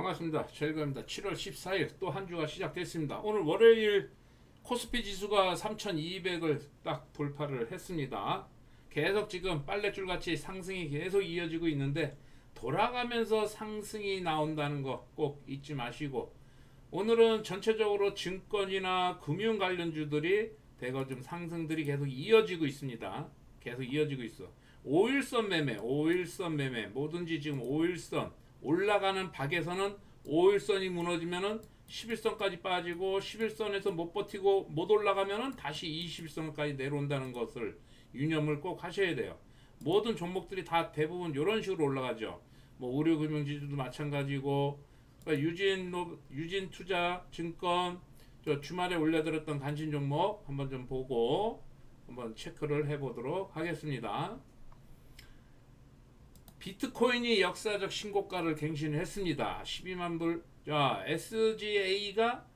반갑습니다. 최일구입니다. 7월 14일 또 한 주가 시작됐습니다. 오늘 월요일 코스피 지수가 3200을 딱 돌파를 했습니다. 계속 지금 빨랫줄 같이 상승이 계속 이어지고 있는데 돌아가면서 상승이 나온다는 거 꼭 잊지 마시고, 오늘은 전체적으로 증권이나 금융 관련주들이 대거 좀 상승들이 계속 이어지고 있습니다. 계속 이어지고 있어. 5일선 매매 뭐든지 지금 5일선 올라가는 박에서는 5일선이 무너지면은 11선까지 빠지고, 11선에서 못 버티고 못 올라가면은 다시 21선까지 내려온다는 것을 유념을 꼭 하셔야 돼요. 모든 종목들이 다 대부분 이런 식으로 올라가죠. 뭐 의료금융지주도 마찬가지고, 그러니까 유진투자 증권 저 주말에 올려드렸던 간신 종목 한번 좀 보고 한번 체크를 해보도록 하겠습니다. 비트코인이 역사적 신고가를 갱신을 했습니다. 12만 불. 자, SGA가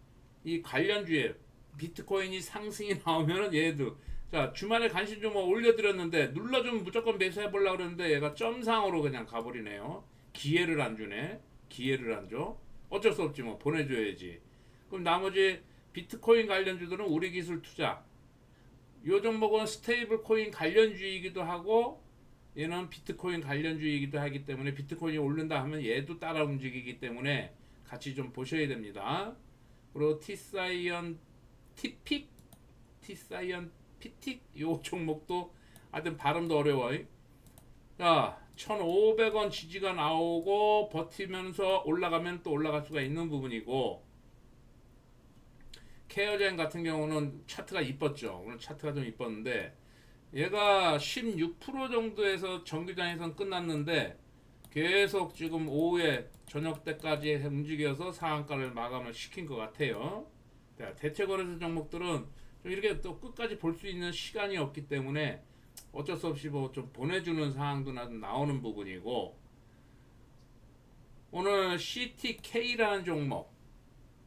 이 관련주에 비트코인이 상승이 나오면은 얘도, 자, 주말에 간신 종목 올려드렸는데 눌러주면 무조건 매수해 보려고 그랬는데 얘가 점상으로 그냥 가버리네요. 기회를 안 주네. 기회를 안 줘. 어쩔 수 없지 뭐, 보내줘야지. 그럼 나머지 비트코인 관련주들은 우리기술 투자, 요 종목은 스테이블 코인 관련주이기도 하고 얘는 비트코인 관련주이기도 하기 때문에 비트코인이 오른다 하면 얘도 따라 움직이기 때문에 같이 좀 보셔야 됩니다. 그리고 티사이언 피틱 요 종목도 하여튼 발음도 어려워요. 자, 1,500원 지지가 나오고 버티면서 올라가면 또 올라갈 수가 있는 부분이고, 케어젠 같은 경우는 차트가 이뻤죠. 오늘 차트가 좀 이뻤는데 얘가 16% 정도에서 정규장에선 끝났는데 계속 지금 오후에 저녁 때까지 움직여서 상한가를 마감을 시킨 것 같아요. 대체거래소 종목들은 좀 이렇게 또 끝까지 볼 수 있는 시간이 없기 때문에 어쩔 수 없이 뭐 좀 보내주는 상황도 나오는 부분이고, 오늘 CTK라는 종목,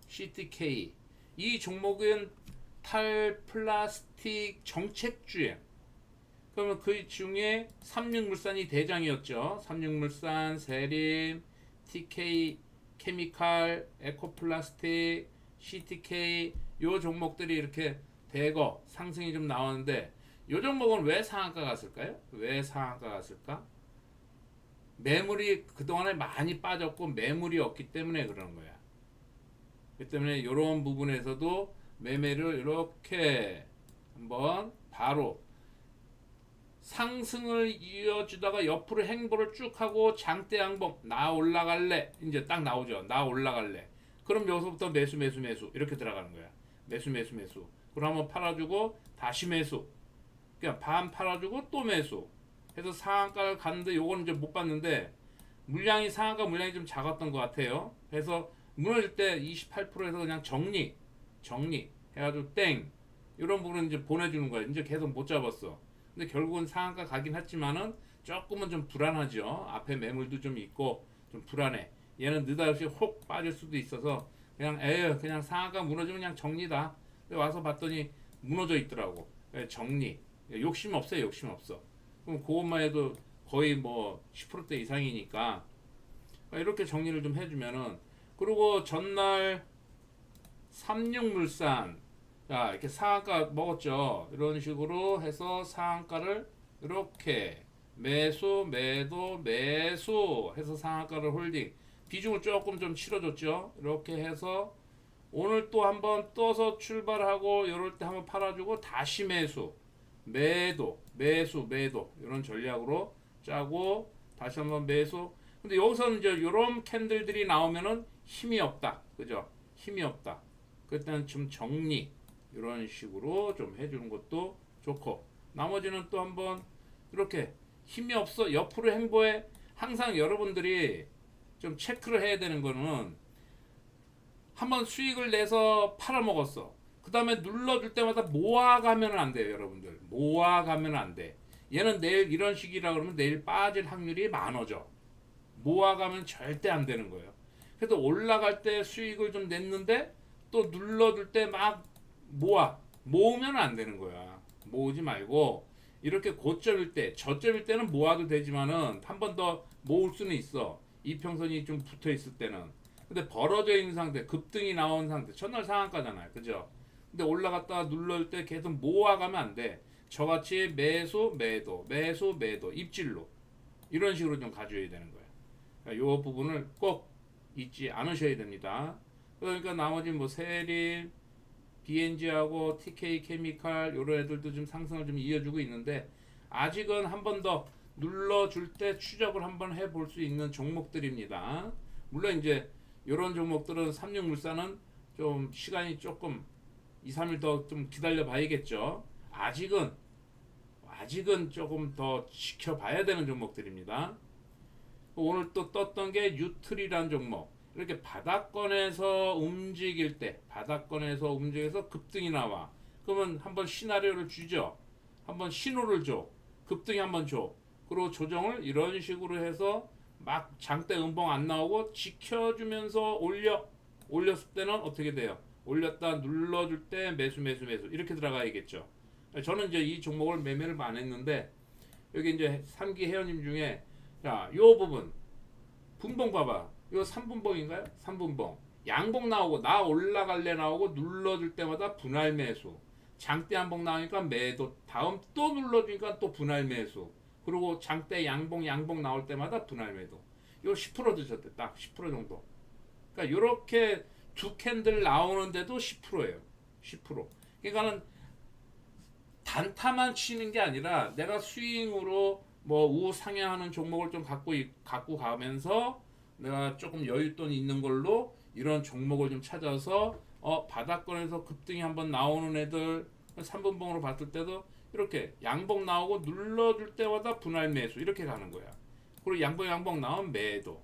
CTK 이 종목은 탈플라스틱 정책주예요. 그러면 그 중에 삼육물산이 대장이었죠. 삼육물산, 세림, TK 케미칼, 에코플라스틱, CTK 요 종목들이 이렇게 대거 상승이 좀 나오는데, 요 종목은 왜 상한가 갔을까요? 왜 상한가 갔을까? 매물이 그동안에 많이 빠졌고 매물이 없기 때문에 그러는 거야. 그렇기 때문에 이런 부분에서도 매매를 이렇게 한번 바로 상승을 이어주다가 옆으로 행보를 쭉 하고 장대 양봉 나 올라갈래 이제 딱 나오죠. 나 올라갈래. 그럼 여기서부터 매수 이렇게 들어가는 거야. 매수. 그럼 한번 팔아주고 다시 매수. 그냥 반 팔아주고 또 매수. 해서 상한가를 갔는데 요거는 이제 못 봤는데 상한가 물량이 좀 작았던 것 같아요. 그래서 무너질 때 28%에서 그냥 정리 해가지고 땡 이런 부분은 이제 보내주는 거야. 이제 계속 못 잡았어. 근데 결국은 상한가 가긴 했지만은 조금은 좀 불안하죠. 앞에 매물도 좀 있고 좀 불안해. 얘는 느닷없이 혹 빠질 수도 있어서 그냥 상한가 무너지면 그냥 정리다. 와서 봤더니 무너져 있더라고. 정리. 욕심 없어요. 욕심 없어. 그럼 그것만 해도 거의 뭐 10%대 이상이니까 이렇게 정리를 좀 해주면은. 그리고 전날 삼육물산, 자 이렇게 상한가 먹었죠. 이런 식으로 해서 상한가를 이렇게 매수 해서 상한가를 홀딩, 비중을 조금 좀 치러줬죠. 이렇게 해서 오늘 또 한번 떠서 출발하고 이럴 때 한번 팔아주고 다시 매도 이런 전략으로 짜고 다시 한번 매수. 근데 여기서는 이제 이런 캔들들이 나오면은 힘이 없다, 그죠? 힘이 없다. 그때는 좀 정리 이런 식으로 좀 해주는 것도 좋고, 나머지는 또 한번 이렇게 힘이 없어 옆으로 행보해. 항상 여러분들이 좀 체크를 해야 되는 거는, 한번 수익을 내서 팔아먹었어. 그 다음에 눌러줄 때마다 모아가면 안 돼요. 여러분들 모아가면 안 돼. 얘는 내일 이런 식이라 그러면 내일 빠질 확률이 많아져. 모아가면 절대 안 되는 거예요. 그래서 올라갈 때 수익을 좀 냈는데 또 눌러줄 때 막 모으면 안 되는 거야. 모으지 말고 이렇게 고점일 때, 저점일 때는 모아도 되지만은 한 번 더 모을 수는 있어. 이평선이 좀 붙어 있을 때는. 근데 벌어져 있는 상태, 급등이 나온 상태, 첫날 상한가잖아요. 그죠? 근데 올라갔다가 눌러올 때 계속 모아가면 안 돼. 저같이 매수, 매도, 매수, 매도, 입질로. 이런 식으로 좀 가져야 되는 거예요. 그러니까 이 부분을 꼭 잊지 않으셔야 됩니다. 그러니까 나머지 뭐 세림, BNG하고 TK 케미칼 이런 애들도 좀 상승을 좀 이어주고 있는데 아직은 한 번 더 눌러줄 때 추적을 한번 해볼 수 있는 종목들입니다. 물론 이제 이런 종목들은 삼육물산은 좀 시간이 조금 2, 3일 더 좀 기다려 봐야겠죠. 아직은 조금 더 지켜봐야 되는 종목들입니다. 오늘 또 떴던 게 뉴트리라는 종목. 이렇게 바닥권에서 움직일 때, 바닥권에서 움직여서 급등이 나와. 그러면 한번 시나리오를 주죠. 한번 신호를 줘. 급등이 한번 줘. 그리고 조정을 이런 식으로 해서 막 장대 음봉 안 나오고 지켜주면서 올렸을 때는 어떻게 돼요? 올렸다 눌러줄 때 매수 이렇게 들어가야겠죠. 저는 이제 이 종목을 매매를 안 했는데 여기 이제 3기 회원님 중에 요 부분 분봉 봐봐. 이거 3분봉인가요? 3분봉. 양봉 나오고 나 올라갈래 나오고 눌러줄 때마다 분할 매수. 장대 한봉 나오니까 매도. 다음 또 눌러주니까 또 분할 매수. 그리고 장대 양봉 나올 때마다 분할 매도. 이거 10% 드셨대. 딱 10% 정도. 그러니까 이렇게 두 캔들 나오는데도 10%예요. 10%. 그러니까는 단타만 치는 게 아니라 내가 스윙으로 뭐 우상향하는 종목을 좀 갖고 가면서 내가 조금 여윳돈 있는 걸로 이런 종목을 좀 찾아서 바닥권에서 급등이 한번 나오는 애들 3분봉으로 봤을 때도 이렇게 양봉 나오고 눌러줄 때마다 분할 매수 이렇게 가는 거야. 그리고 양봉 나오면 매도.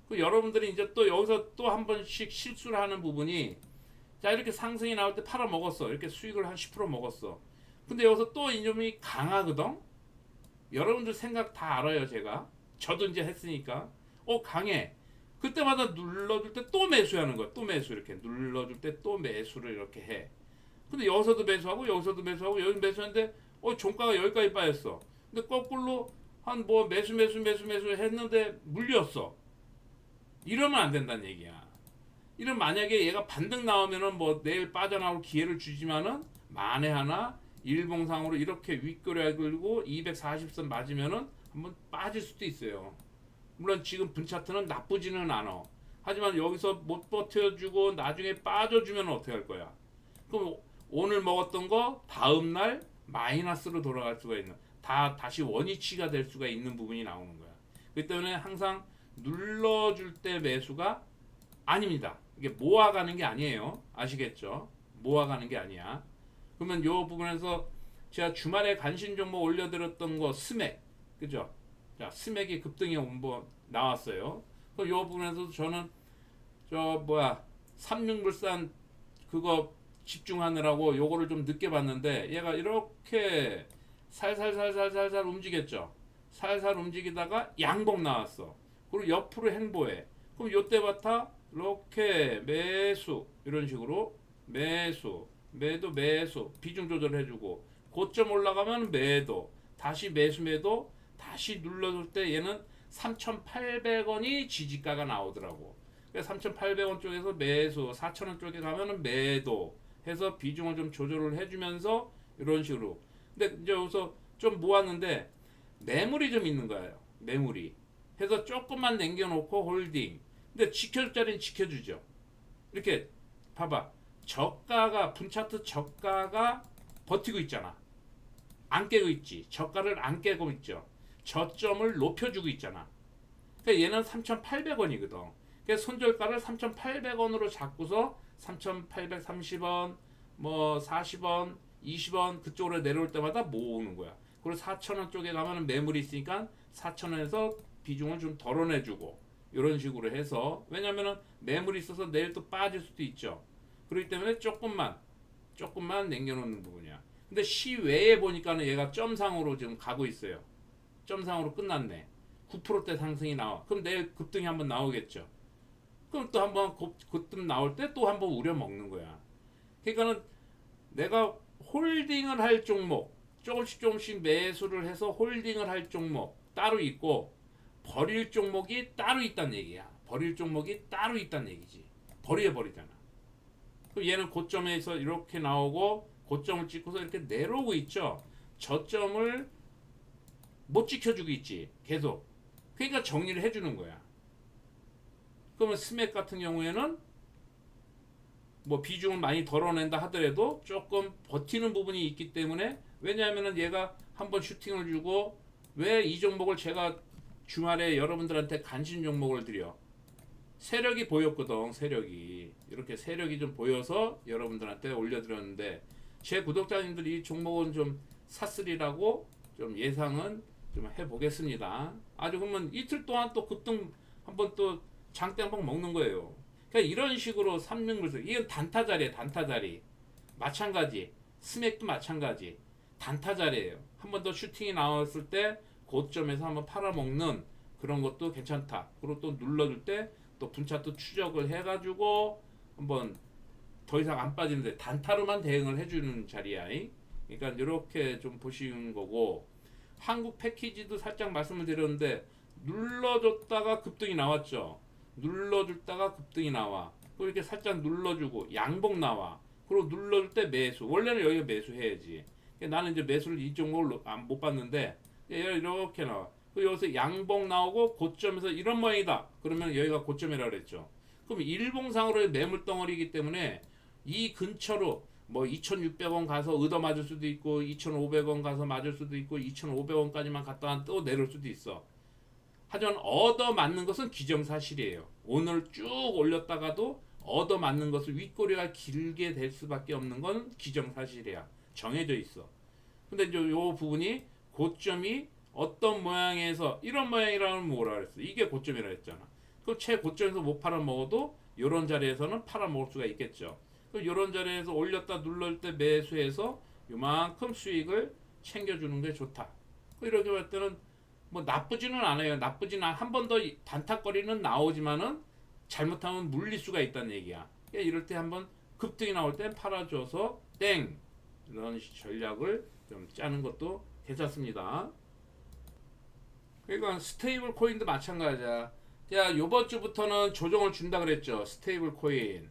그 여러분들이 이제 또 여기서 또 한 번씩 실수를 하는 부분이 자 이렇게 상승이 나올 때 팔아 먹었어. 이렇게 수익을 한 10% 먹었어. 근데 여기서 또 이놈이 강하거든. 여러분들 생각 다 알아요. 제가 저도 이제 했으니까 강해. 그때마다 눌러줄 때 또 매수하는 거야. 또 매수 이렇게 눌러줄 때 또 매수를 이렇게 해. 근데 여기서도 매수하고 여기서도 매수하고 여기 매수했는데 종가가 여기까지 빠졌어. 근데 거꾸로 한 뭐 매수 했는데 물렸어. 이러면 안 된다는 얘기야. 이런 만약에 얘가 반등 나오면은 뭐 내일 빠져나올 기회를 주지만은 만에 하나 일봉상으로 이렇게 윗꼬리가 들고 240선 맞으면은 한번 빠질 수도 있어요. 물론 지금 분차트는 나쁘지는 않아. 하지만 여기서 못 버텨주고 나중에 빠져주면 어떻게 할 거야? 그럼 오늘 먹었던 거 다음날 마이너스로 돌아갈 수가 있는 다시 원위치가 될 수가 있는 부분이 나오는 거야. 그렇기 때문에 항상 눌러줄 때 매수가 아닙니다. 이게 모아가는 게 아니에요. 아시겠죠? 모아가는 게 아니야. 그러면 요 부분에서 제가 주말에 간신 종목 올려드렸던 거 스맥, 그죠? 자, 스맥이 급등이 한번 나왔어요. 그럼 요 부분에서 저는 삼육물산 그거 집중하느라고 요거를 좀 늦게 봤는데 얘가 이렇게 살살 움직였죠. 살살 움직이다가 양봉 나왔어. 그리고 옆으로 행보해. 그럼 요때 바타 이렇게 매수 이런 식으로 매수 매도 비중 조절해주고 고점 올라가면 매도 다시 매도 다시 눌러줄 때 얘는 3,800원이 지지가가 나오더라고. 그래서 3,800원 쪽에서 매수 4,000원 쪽에 가면은 매도 해서 비중을 좀 조절을 해주면서 이런 식으로. 근데 이제 여기서 좀 모았는데 매물이 좀 있는 거예요. 매물이 해서 조금만 남겨놓고 홀딩. 근데 지켜줄 자리는 지켜주죠. 이렇게 봐봐. 저가가 분차트 저가가 버티고 있잖아. 안 깨고 있지. 저가를 안 깨고 있죠. 저점을 높여주고 있잖아. 그러니까 얘는 3,800원이거든. 그래서 손절가를 3,800원으로 잡고서 3,830원, 뭐 40원, 20원 그쪽으로 내려올 때마다 모으는 거야. 그리고 4,000원 쪽에 가면 매물이 있으니까 4,000원에서 비중을 좀 덜어내주고 이런 식으로 해서 왜냐면은 매물이 있어서 내일 또 빠질 수도 있죠. 그렇기 때문에 조금만 남겨놓는 부분이야. 근데 시외에 보니까는 얘가 점상으로 지금 가고 있어요. 점상으로 끝났네. 9%대 상승이 나와. 그럼 내일 급등이 한번 나오겠죠. 그럼 또 한번 급등 나올 때 또 한번 우려 먹는 거야. 그러니까는 내가 홀딩을 할 종목 조금씩 매수를 해서 홀딩을 할 종목 따로 있고 버릴 종목이 따로 있다는 얘기야. 버릴 종목이 따로 있다는 얘기지. 버리잖아. 그럼 얘는 고점에서 이렇게 나오고 고점을 찍고서 이렇게 내려오고 있죠. 저점을 못 지켜주고 있지. 계속. 그러니까 정리를 해주는 거야. 그러면 스맥 같은 경우에는 뭐 비중을 많이 덜어낸다 하더라도 조금 버티는 부분이 있기 때문에, 왜냐하면은 얘가 한번 슈팅을 주고, 왜 이 종목을 제가 주말에 여러분들한테 관심 종목을 드려? 세력이 보였거든. 세력이 이렇게 세력이 좀 보여서 여러분들한테 올려드렸는데, 제 구독자님들이 이 종목은 좀 샀으리라고 좀 예상은 좀 해보겠습니다. 아주 그러면 이틀 동안 또 급등 한번 또 장대 한번 먹는 거예요. 그러니까 이런 식으로 삼는 것을, 이건 단타 자리에 단타 자리. 마찬가지. 스맥도 마찬가지. 단타 자리예요. 한 번 더 슈팅이 나왔을 때 고점에서 한번 팔아먹는 그런 것도 괜찮다. 그리고 또 눌러줄 때 또 분차트 추적을 해가지고 한번 더 이상 안 빠지는데 단타로만 대응을 해주는 자리야. 그러니까 이렇게 좀 보시는 거고, 한국 패키지도 살짝 말씀을 드렸는데 눌러줬다가 급등이 나왔죠. 눌러줬다가 급등이 나와. 그리고 이렇게 살짝 눌러주고 양봉 나와. 그리고 눌러줄 때 매수. 원래는 여기가 매수해야지. 나는 이제 매수를 이 종목을 못 봤는데 이렇게 나와. 그리고 여기서 양봉 나오고 고점에서 이런 모양이다. 그러면 여기가 고점이라고 그랬죠. 그럼 일봉상으로의 매물 덩어리이기 때문에 이 근처로 뭐 2,600원 가서 얻어 맞을 수도 있고 2,500원 가서 맞을 수도 있고 2,500원까지만 갔다가 또 내려올 수도 있어. 하지만 얻어 맞는 것은 기정사실이에요. 오늘 쭉 올렸다가도 얻어 맞는 것을 윗꼬리가 길게 될 수밖에 없는 건 기정사실이야. 정해져 있어. 근데 이제 요 부분이 고점이 어떤 모양에서 이런 모양이라면 뭐라 그랬어? 이게 고점이라 했잖아. 그럼 최고점에서 못 팔아 먹어도 이런 자리에서는 팔아 먹을 수가 있겠죠. 그럼 이런 자리에서 올렸다 눌러줄 때 매수해서 요만큼 수익을 챙겨주는 게 좋다. 이렇게 볼 때는 뭐 나쁘지는 않아요. 나쁘지는 한 번 더 단타거리는 나오지만은 잘못하면 물릴 수가 있다는 얘기야. 그러니까 이럴 때 한번 급등이 나올 땐 팔아줘서 땡, 이런 전략을 좀 짜는 것도 괜찮습니다. 그러니까 스테이블 코인도 마찬가지야. 자, 요번 주부터는 조정을 준다 그랬죠. 스테이블 코인,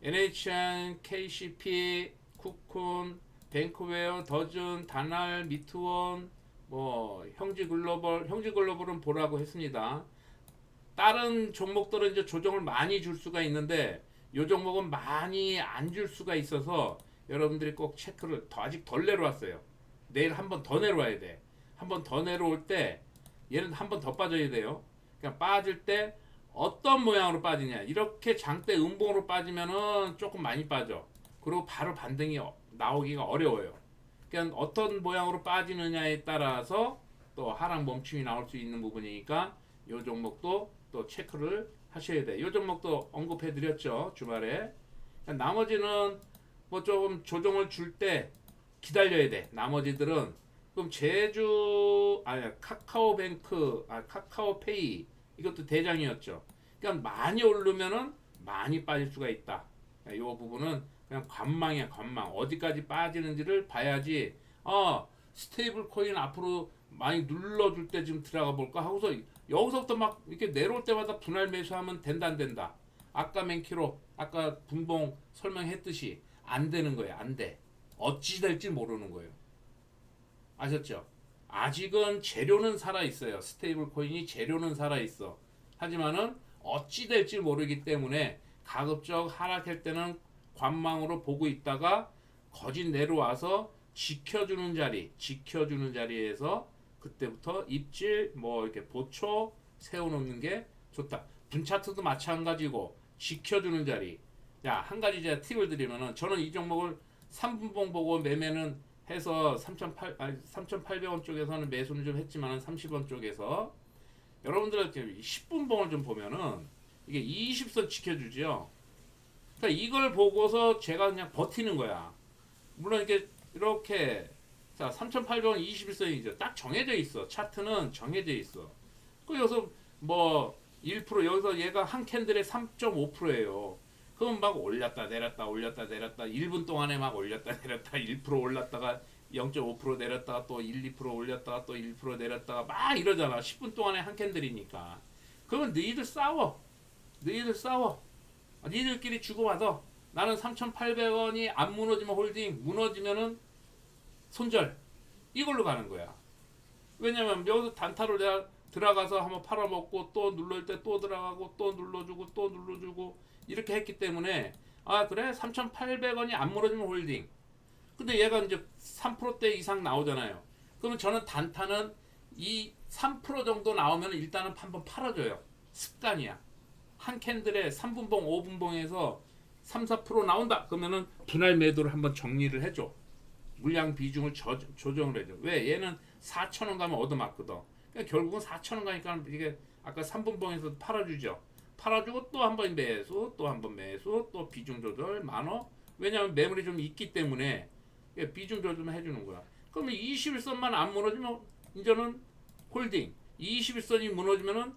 NHN, KCP, 쿠콘, 뱅크웨어, 더즌, 다날, 미트원, 뭐 형지글로벌은 보라고 했습니다. 다른 종목들은 이제 조정을 많이 줄 수가 있는데 요 종목은 많이 안 줄 수가 있어서 여러분들이 꼭 체크를 아직 덜 내려왔어요. 내일 한 번 더 내려와야 돼. 한 번 더 내려올 때 얘는 한 번 더 빠져야 돼요. 그러니까 빠질 때 어떤 모양으로 빠지냐. 이렇게 장대 음봉으로 빠지면은 조금 많이 빠져. 그리고 바로 반등이 나오기가 어려워요. 그러니까 어떤 모양으로 빠지느냐에 따라서 또 하락 멈춤이 나올 수 있는 부분이니까 이 종목도 또 체크를 하셔야 돼. 이 종목도 언급해 드렸죠, 주말에. 그러니까 나머지는 뭐 조금 조정을 줄 때 기다려야 돼. 나머지들은 그럼 카카오뱅크, 카카오페이 이것도 대장이었죠. 그러니까 많이 오르면은 많이 빠질 수가 있다. 이 부분은 그냥 관망이야, 관망. 어디까지 빠지는지를 봐야지. 스테이블 코인 앞으로 많이 눌러줄 때 지금 들어가 볼까 하고서 여기서부터 막 이렇게 내려올 때마다 분할 매수하면 된다 안 된다. 아까 맨키로 아까 분봉 설명했듯이 안 되는 거예요. 안 돼. 어찌 될지 모르는 거예요. 아셨죠? 아직은 재료는 살아 있어요. 스테이블 코인이 재료는 살아 있어. 하지만은 어찌 될지 모르기 때문에 가급적 하락할 때는 관망으로 보고 있다가 거짓 내려와서 지켜주는 자리에서 그때부터 입질 뭐 이렇게 보초 세워놓는 게 좋다. 분차트도 마찬가지고 지켜주는 자리. 야, 한 가지 제가 팁을 드리면은 저는 이 종목을 3분봉 보고 매매는 해서 3,800원 쪽에서는 매수는 좀 했지만 30원 쪽에서 여러분들한테 10분봉을 좀 보면은 이게 20선 지켜주죠. 그러니까 이걸 보고서 제가 그냥 버티는 거야. 물론 이렇게 자 3,800원 21선이죠. 딱 정해져 있어. 차트는 정해져 있어. 그 여기서 뭐 1% 여기서 얘가 한 캔들에 3.5%예요. 그럼 막 올렸다 내렸다 1분 동안에 막 올렸다 내렸다 1% 올랐다가 0.5% 내렸다가 또 1, 2% 올렸다가 또 1% 내렸다가 막 이러잖아. 10분 동안에 한 캔들이니까. 그러면 너희들 싸워. 너희들 싸워. 니들끼리 주고받아. 나는 3,800원이 안 무너지면 홀딩, 무너지면은 손절. 이걸로 가는 거야. 왜냐면 여기서 단타로 내가 들어가서 한번 팔아먹고 또 눌러줄 때 또 들어가고 또 눌러주고 또 눌러주고 이렇게 했기 때문에 아 그래 3,800원이 안 무너지면 홀딩. 근데 얘가 이제 3%대 이상 나오잖아요. 그러면 저는 단타는 이 3% 정도 나오면 일단은 한번 팔아줘요. 습관이야. 한 캔들에 3분봉, 5분봉에서 3, 4% 나온다. 그러면은 분할 매도를 한번 정리를 해줘. 물량 비중을 조정을 해줘. 왜? 얘는 4,000원 가면 얻어맞거든. 그러니까 결국은 4,000원 가니까 이게 아까 3분봉에서 팔아주죠. 팔아주고 또 한 번 매수, 또 한 번 매수, 또 비중 조절 만원. 왜냐하면 매물이 좀 있기 때문에 비중 조절 좀 해주는 거야. 그러면 21선만 안 무너지면 이제는 홀딩. 21선이 무너지면은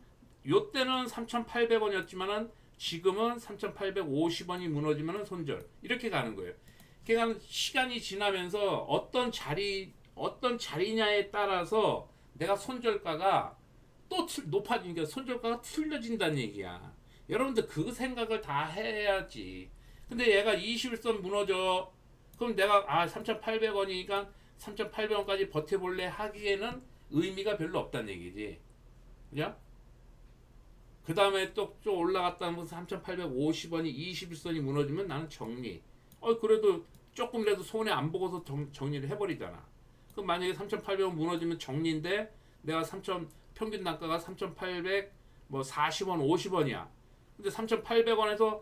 요때는 3,800원이었지만은 지금은 3,850원이 무너지면은 손절. 이렇게 가는 거예요. 그러니까 시간이 지나면서 어떤 자리냐에 따라서 내가 손절가가 또 높아지니까 손절가가 틀려진다는 얘기야. 여러분들 그 생각을 다 해야지. 근데 얘가 21선 무너져. 그럼 내가 3,800원이니까 3,800원까지 버텨볼래 하기에는 의미가 별로 없다는 얘기지. 그죠? 그 다음에 또 좀 올라갔다 하면 3,850원이 21선이 무너지면 나는 정리. 그래도 조금이라도 손해 안 보고서 정리를 해버리잖아. 그럼 만약에 3,800원 무너지면 정리인데 내가 평균 단가가 3,840원, 50원이야. 근데 3,800원에서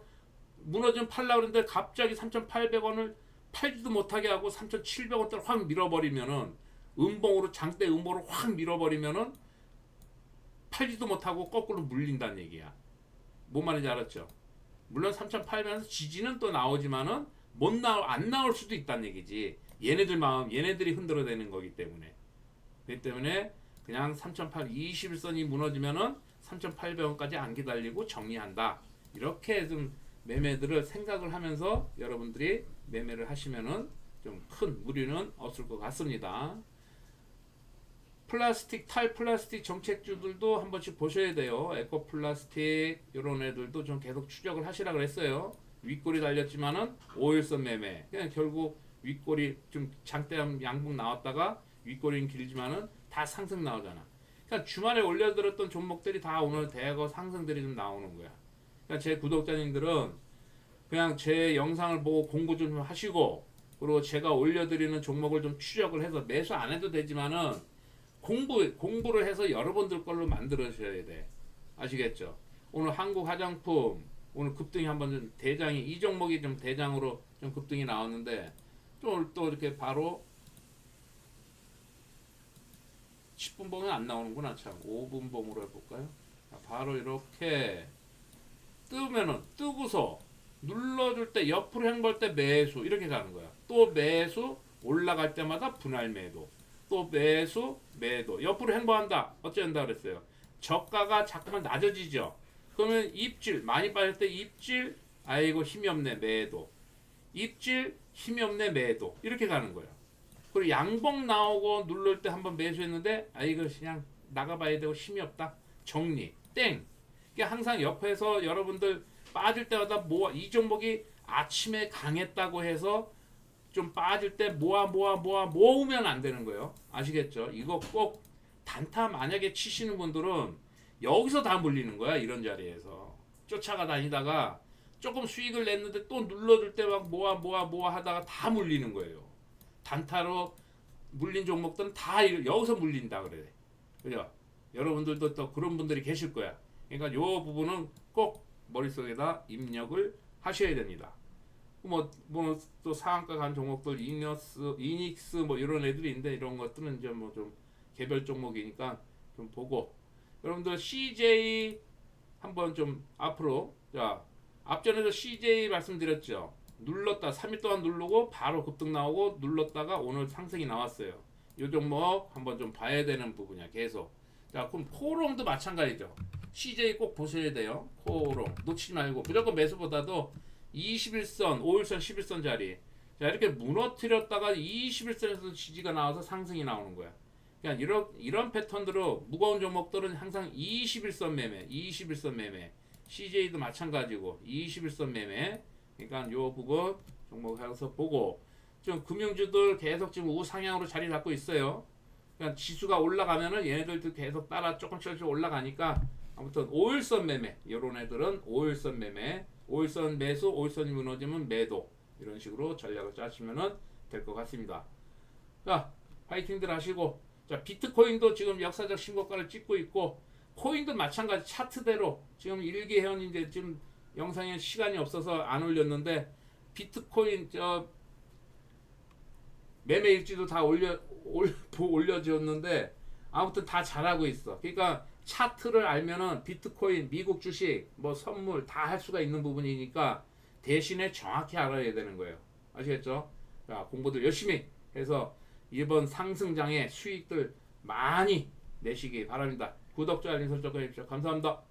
무너지면 팔려고 그러는데 갑자기 3,800원을 팔지도 못하게 하고 3,700원대로 확 밀어버리면은 음봉으로 장대 음봉으로 확 밀어버리면은 팔지도 못하고 거꾸로 물린다는 얘기야. 뭔 말인지 알았죠? 물론 3,800원에서 지지는 또 나오지만은 안 나올 수도 있다는 얘기지. 얘네들 마음, 얘네들이 흔들어대는 거기 때문에. 그렇기 때문에 그냥 3,821선이 무너지면은 3,800원까지 안 기다리고 정리한다. 이렇게 좀 매매들을 생각을 하면서 여러분들이 매매를 하시면은 좀 큰 무리는 없을 것 같습니다. 탈플라스틱 정책주들도 한 번씩 보셔야 돼요. 에코플라스틱 이런 애들도 좀 계속 추적을 하시라 그랬어요. 윗골이 달렸지만은 5일선 매매. 그냥 결국 윗골이 좀 장대 양봉 나왔다가 윗골이 길지만은 다 상승 나오잖아. 그러니까 주말에 올려들었던 종목들이 다 오늘 대거 상승들이 좀 나오는 거야. 그러니까 제 구독자님들은 그냥 제 영상을 보고 공부 좀 하시고 그리고 제가 올려드리는 종목을 좀 추적을 해서 매수 안 해도 되지만은 공부를 해서 여러분들 걸로 만들어셔야 돼. 아시겠죠? 오늘 한국 화장품 오늘 급등이 한번 좀 대장이 이 종목이 좀 대장으로 좀 급등이 나왔는데 또 이렇게 바로 10분 봉은 안 나오는구나. 참 5분 봉으로 해볼까요? 바로 이렇게 뜨고서 눌러줄 때 옆으로 횡보할 때 매수 이렇게 가는 거야. 또 매수 올라갈 때마다 분할 매도. 또 매수 매도 옆으로 횡보한다. 어찌 한다 그랬어요. 저가가 자꾸만 낮아지죠. 그러면 입질 많이 빠질 때 입질 아이고 힘이 없네 매도. 입질 힘이 없네 매도 이렇게 가는 거예요. 그리고 양봉 나오고 누를 때 한번 매수했는데 이거 그냥 나가봐야 되고 힘이 없다. 정리 땡. 이게 항상 옆에서 여러분들 빠질 때마다 이 종목이 아침에 강했다고 해서 좀 빠질 때 모으면 안 되는 거예요. 아시겠죠? 이거 꼭 단타 만약에 치시는 분들은 여기서 다 물리는 거야. 이런 자리에서 쫓아가 다니다가 조금 수익을 냈는데 또 눌러줄 때 막 모아 하다가 다 물리는 거예요. 단타로 물린 종목들은 다 여기서 물린다 그래. 그죠? 여러분들도 또 그런 분들이 계실 거야. 그러니까 요 부분은 꼭 머릿속에다 입력을 하셔야 됩니다. 또 상한가 간 종목들 이닉스 뭐 이런 애들이 있는데 이런 것들은 이제 뭐 좀 개별 종목이니까 좀 보고 여러분들 CJ 한번 좀 앞으로 앞전에도 CJ 말씀드렸죠. 눌렀다 3일 동안 누르고 바로 급등 나오고 눌렀다가 오늘 상승이 나왔어요. 이 종목 한번 좀 봐야 되는 부분이야. 계속. 그럼 코롱도 마찬가지죠. CJ 꼭 보셔야 돼요. 코롱 놓치지 말고 무조건 매수보다도 21선, 5일선, 11선 자리. 자, 이렇게 무너뜨렸다가 21선에서 지지가 나와서 상승이 나오는 거야. 그냥 이런 패턴으로 무거운 종목들은 항상 21선 매매, 21선 매매. CJ도 마찬가지고 21선 매매. 그러니까 요 부분 종목에서 보고 좀 금융주들 계속 지금 우상향으로 자리 잡고 있어요. 그러니까 지수가 올라가면은 얘네들도 계속 따라 조금씩 올라가니까 아무튼 5일선 매매 이런 애들은 5일선 매매 5일선 매수 5일선이 무너지면 매도 이런 식으로 전략을 짜시면 될 것 같습니다. 자 파이팅들 하시고 자 비트코인도 지금 역사적 신고가를 찍고 있고 코인도 마찬가지 차트대로 지금 일기회원인데 지금 영상에 시간이 없어서 안 올렸는데 비트코인 저 매매 일지도 다 올려줬는데 아무튼 다 잘하고 있어. 그러니까 차트를 알면은 비트코인, 미국 주식, 뭐 선물 다 할 수가 있는 부분이니까 대신에 정확히 알아야 되는 거예요. 아시겠죠? 자, 공부들 열심히 해서 이번 상승장의 수익들 많이 내시기 바랍니다. 구독자 알림 설정해 주십시오. 감사합니다.